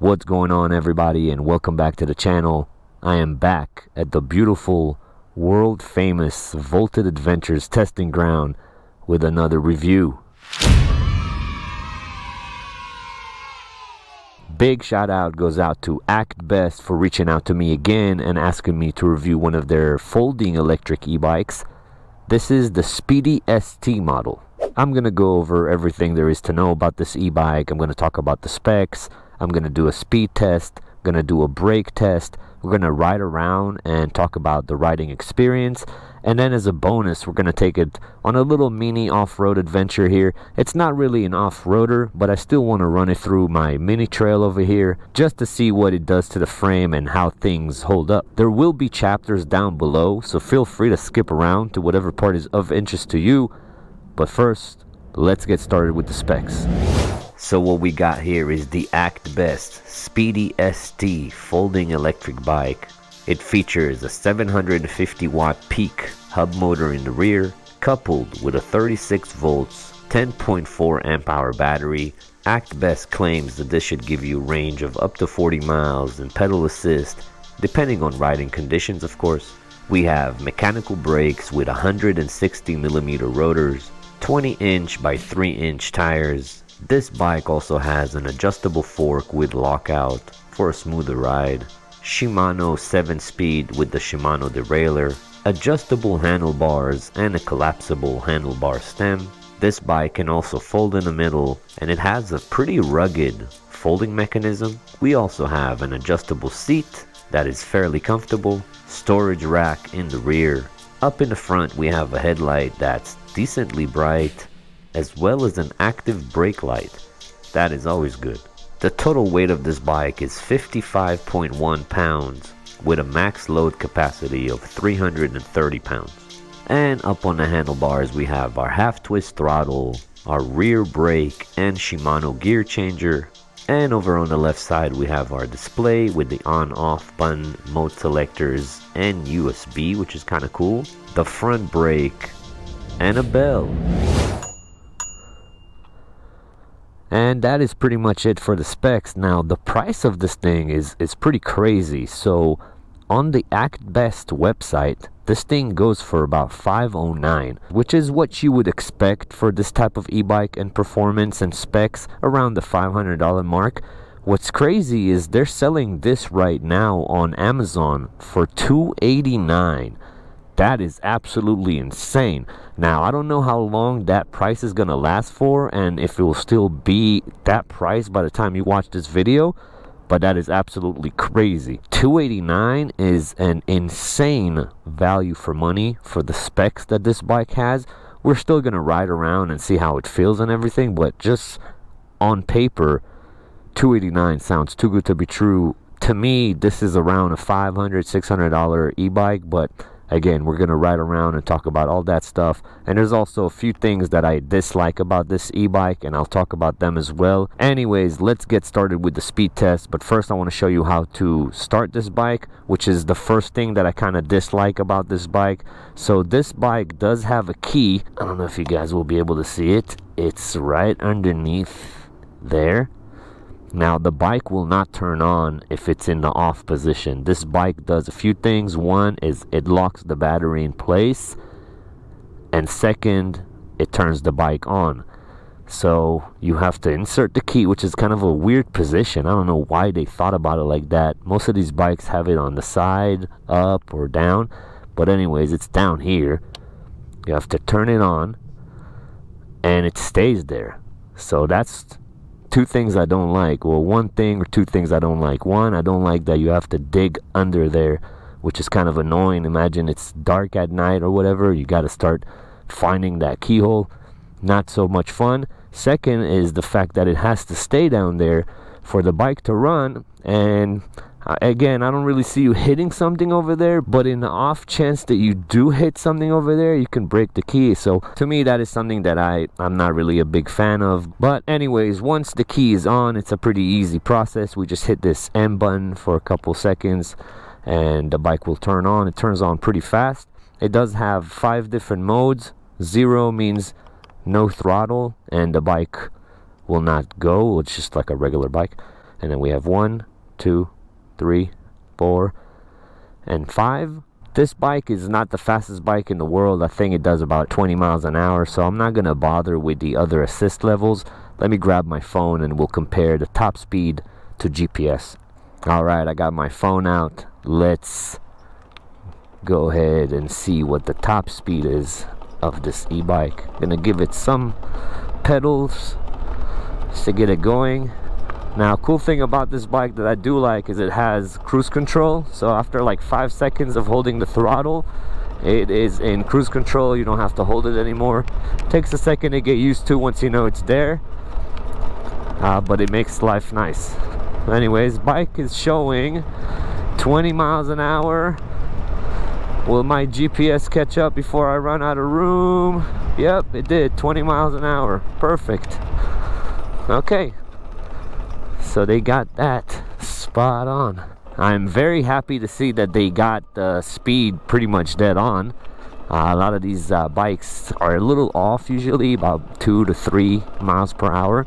What's going on, everybody, and welcome back to the channel. I am back at the beautiful, world famous VoltedAdventures testing ground with another review. Big shout out goes out to Actbest for reaching out to me again and asking me to review one of their folding electric e-bikes. This is the Speedy-ST model. I'm going to go over everything there is to know about this e-bike. I'm going to talk about the specs. I'm going to do a speed test. I'm going to do a brake test. We're going to ride around and talk about the riding experience. And then as a bonus, we're going to take it on a little mini off-road adventure here. It's not really an off-roader, but I still want to run it through my mini trail over here just to see what it does to the frame and how things hold up. There will be chapters down below, so feel free to skip around to whatever part is of interest to you. But first, let's get started with the specs. So what we got here is the Actbest Speedy-ST folding electric bike. It features a 750 watt peak hub motor in the rear, coupled with a 36 volts 10.4 amp hour battery. Actbest claims that this should give you range of up to 40 miles and pedal assist, depending on riding conditions, of course. We have mechanical brakes with 160mm rotors, 20-inch by 3-inch tires. This bike also has an adjustable fork with lockout for a smoother ride. Shimano 7-speed with the Shimano derailleur, adjustable handlebars and a collapsible handlebar stem. This bike can also fold in the middle, and it has a pretty rugged folding mechanism. We also have an adjustable seat that is fairly comfortable, storage rack in the rear. Up in the front we have a headlight that's decently bright, as well as an active brake light. That is always good. The total weight of this bike is 55.1 pounds with a max load capacity of 330 pounds. And up on the handlebars we have our half twist throttle, our rear brake and Shimano gear changer. And over on the left side we have our display with the on-off button, mode selectors and USB, which is kind of cool. The front brake and a bell. And that is pretty much it for the specs. Now the price of this thing is pretty crazy. So on the Actbest website, this thing goes for about $509, which is what you would expect for this type of e-bike and performance and specs, around the $500 mark. What's crazy is they're selling this right now on Amazon for $289. That is absolutely insane. Now, I don't know how long that price is going to last for and if it will still be that price by the time you watch this video, but that is absolutely crazy. $289 is an insane value for money for the specs that this bike has. We're still going to ride around and see how it feels and everything, but just on paper, $289 sounds too good to be true. To me, this is around a $500, $600 e-bike, but again, we're going to ride around and talk about all that stuff. And there's also a few things that I dislike about this e-bike, and I'll talk about them as well. Anyways, let's get started with the speed test. But first, I want to show you how to start this bike, which is the first thing that I kind of dislike about this bike. So this bike does have a key. I don't know if you guys will be able to see it. It's right underneath there. Now, the bike will not turn on if it's in the off position. This bike does a few things. One is it locks the battery in place. And second, it turns the bike on. So you have to insert the key, which is kind of a weird position. I don't know why they thought about it like that. Most of these bikes have it on the side, up or down. But anyways, it's down here. You have to turn it on. And it stays there. So that's two things I don't like. Well, one thing or two things I don't like. One, I don't like that you have to dig under there, which is kind of annoying. Imagine it's dark at night or whatever. You got to start finding that keyhole. Not so much fun. Second is the fact that it has to stay down there for the bike to run. And again, I don't really see you hitting something over there, but in the off chance that you do hit something over there, you can break the key. So to me, that is something that I'm not really a big fan of. But anyways, once the key is on, it's a pretty easy process. We just hit this M button for a couple seconds and the bike will turn on. It turns on pretty fast. It does have 5 different modes. 0 means no throttle and the bike will not go. It's just like a regular bike. And then we have 1, 2, 3, 4, and 5. This bike is not the fastest bike in the world. I think it does about 20 miles an hour, so I'm not going to bother with the other assist levels. Let me grab my phone and we'll compare the top speed to GPS. Alright, I got my phone out. Let's go ahead and see what the top speed is of this e-bike. Gonna give it some pedals just to get it going. Now, cool thing about this bike that I do like is it has cruise control. So after like 5 seconds of holding the throttle, it is in cruise control. You don't have to hold it anymore. Takes a second to get used to once you know it's there, but it makes life nice. Anyways, bike is showing 20 miles an hour. Will my GPS catch up before I run out of room? Yep, it did. 20 miles an hour. Perfect. Okay, so they got that spot on. I'm very happy to see that they got the speed pretty much dead on. A lot of these bikes are a little off, usually about 2 to 3 miles per hour.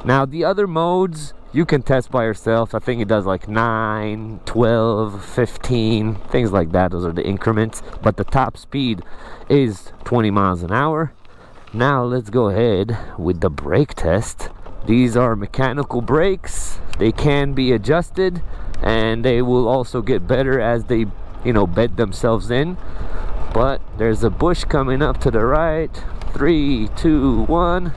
Now the other modes you can test by yourself. I think it does like 9, 12, 15, things like that. Those are the increments, but the top speed is 20 miles an hour. Now let's go ahead with the brake test. These are mechanical brakes. They can be adjusted, and they will also get better as they, bed themselves in. But there's a bush coming up to the right. 3, 2, 1.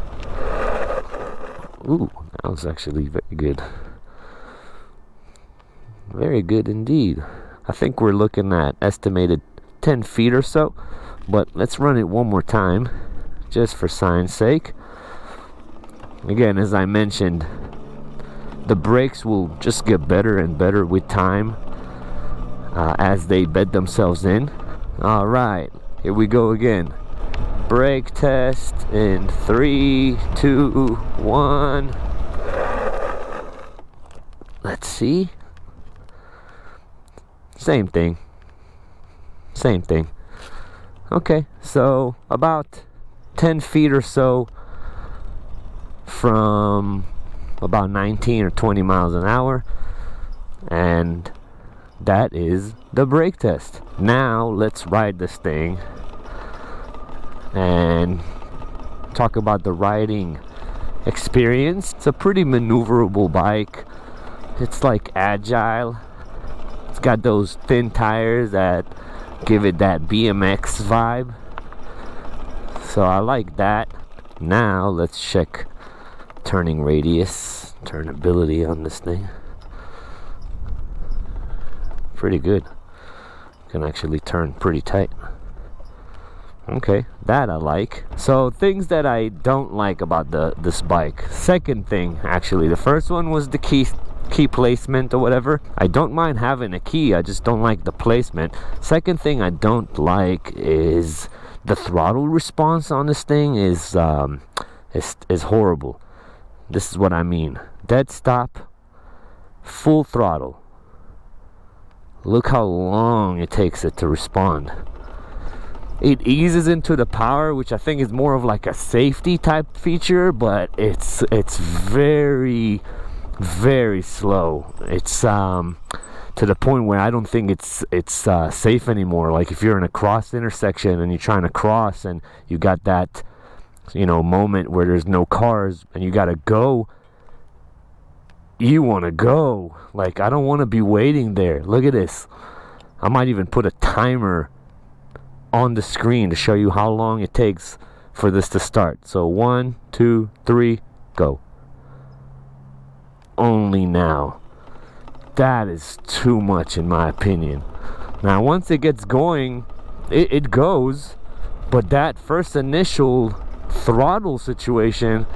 Ooh, that was actually very good. Very good indeed. I think we're looking at estimated 10 feet or so. But let's run it one more time, just for science sake. Again, as I mentioned, the brakes will just get better and better with time as they bed themselves in. Alright, here we go again. Brake test in 3, 2, 1. Let's see. Same thing. Okay, so about 10 feet or so from about 19 or 20 miles an hour, and that is the brake test. Now let's ride this thing and talk about the riding experience. It's a pretty maneuverable bike. It's like agile. It's got those thin tires that give it that BMX vibe, so I like that. Now let's check turning radius, turnability on this thing. Pretty good. Can actually turn pretty tight. Okay, that I like. So things that I don't like about this bike. Second thing, actually, the first one was the key placement or whatever. I don't mind having a key, I just don't like the placement. Second thing I don't like is the throttle response on this thing is horrible. This is what I mean. Dead stop, full throttle. Look how long it takes it to respond. It eases into the power, which I think is more of like a safety type feature, but it's very, very slow. It's to the point where I don't think it's safe anymore. Like if you're in a cross intersection and you're trying to cross and you got that moment where there's no cars and you gotta go, you want to go. Like, I don't want to be waiting there. Look at this. I might even put a timer on the screen to show you how long it takes for this to start. So 1, 2, 3, go. Only now. That is too much in my opinion. Now once it gets going, it goes, but that first initial throttle situation,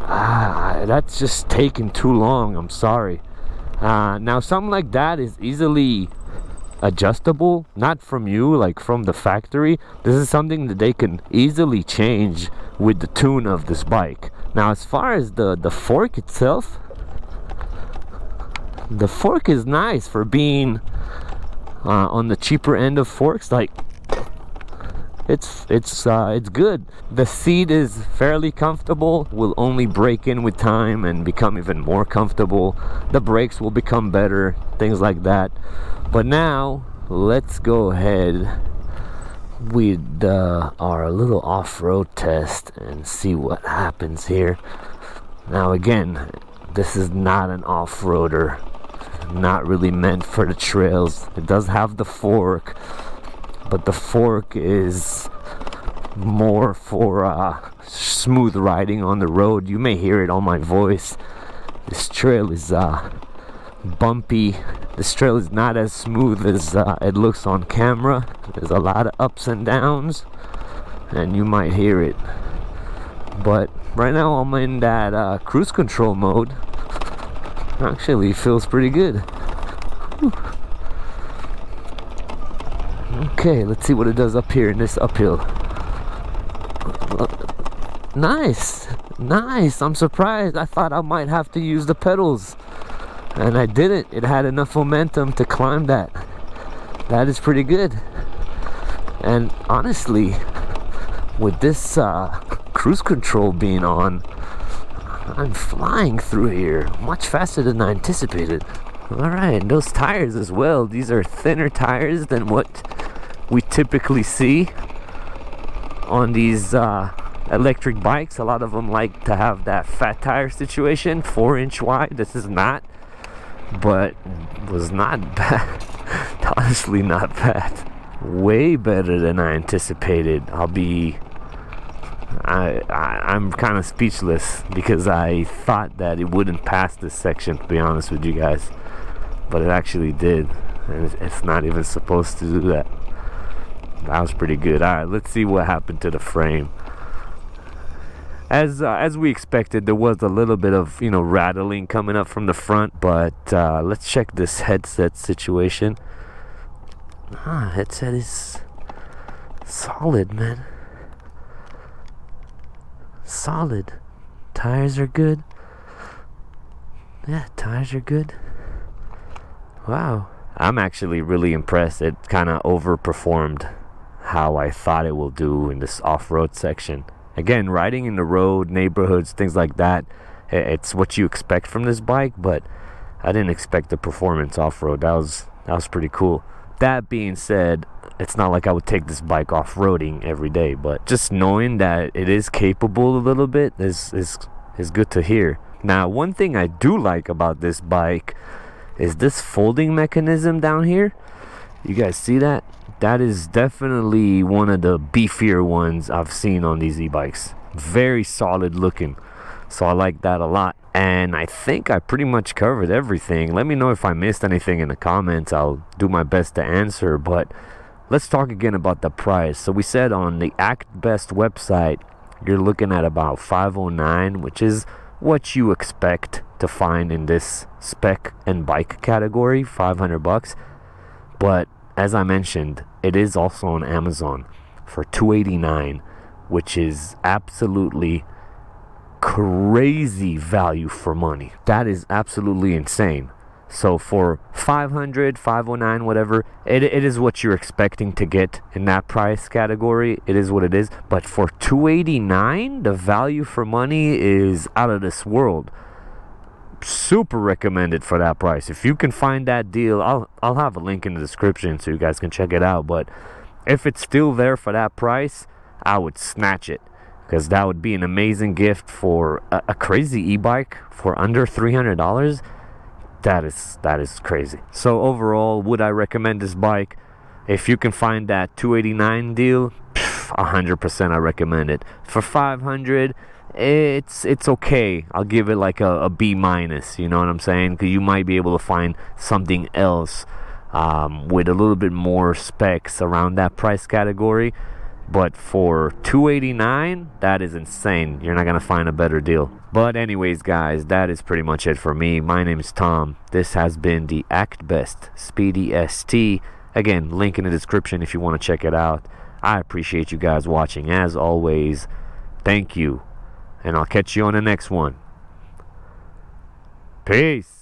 that's just taking too long. I'm sorry. Now something like that is easily adjustable, not from you, like from the factory. This is something that they can easily change with the tune of this bike. Now as far as the fork itself, the fork is nice for being on the cheaper end of forks. Like, it's good. The seat is fairly comfortable, will only break in with time and become even more comfortable. The brakes will become better, things like that. But now let's go ahead with our little off-road test and see what happens here. Now again, this is not an off-roader, not really meant for the trails. It does have the fork, but the fork is more for smooth riding on the road. You may hear it on my voice. This trail is bumpy. This trail is not as smooth as it looks on camera. There's a lot of ups and downs, and you might hear it. But right now I'm in that cruise control mode. Actually feels pretty good. Whew. Okay, let's see what it does up here in this uphill. Nice. I'm surprised. I thought I might have to use the pedals, and I didn't. It had enough momentum to climb that. That is pretty good. And honestly, with this cruise control being on, I'm flying through here much faster than I anticipated. Alright, those tires as well. These are thinner tires than what we typically see on these electric bikes. A lot of them like to have that fat tire situation, 4-inch wide. This is not, but was not bad. Honestly, not bad. Way better than I anticipated. I'm kind of speechless because I thought that it wouldn't pass this section, to be honest with you guys, but it actually did, and it's not even supposed to do that. That was pretty good. All right, let's see what happened to the frame. As we expected, there was a little bit of rattling coming up from the front, but let's check this headset situation. Headset is solid, man. Solid. Tires are good. Yeah, tires are good. Wow. I'm actually really impressed. It kind of overperformed how I thought it will do in this off-road section. Again, riding in the road, neighborhoods, things like that, it's what you expect from this bike, but I didn't expect the performance off-road. That was pretty cool. That being said, it's not like I would take this bike off-roading every day, but just knowing that it is capable a little bit is good to hear. Now, one thing I do like about this bike is this folding mechanism down here. You guys see that? That is definitely one of the beefier ones I've seen on these e-bikes. Very solid looking, so I like that a lot. And I think I pretty much covered everything. Let me know if I missed anything in the comments. I'll do my best to answer, but let's talk again about the price. So we said on the Actbest website, you're looking at about $509, which is what you expect to find in this spec and bike category, $500. But as I mentioned, it is also on Amazon for $289, which is absolutely crazy value for money. That is absolutely insane. So for $500, $509, whatever, it is what you're expecting to get in that price category. It is what it is. But for $289, the value for money is out of this world. Super recommended for that price. If you can find that deal, I'll have a link in the description so you guys can check it out. But if it's still there for that price, I would snatch it, because that would be an amazing gift for a crazy e-bike for under $300. That is crazy. So overall, would I recommend this bike? If you can find that $289 deal, 100% I recommend it. For $500, it's okay. I'll give it like a B-. You know what I'm saying? Because you might be able to find something else with a little bit more specs around that price category. But for $289, that is insane. You're not gonna find a better deal. But anyways, guys, that is pretty much it for me. My name is Tom. This has been the Actbest Speedy-ST. Again, link in the description if you want to check it out. I appreciate you guys watching as always. Thank you, and I'll catch you on the next one. Peace.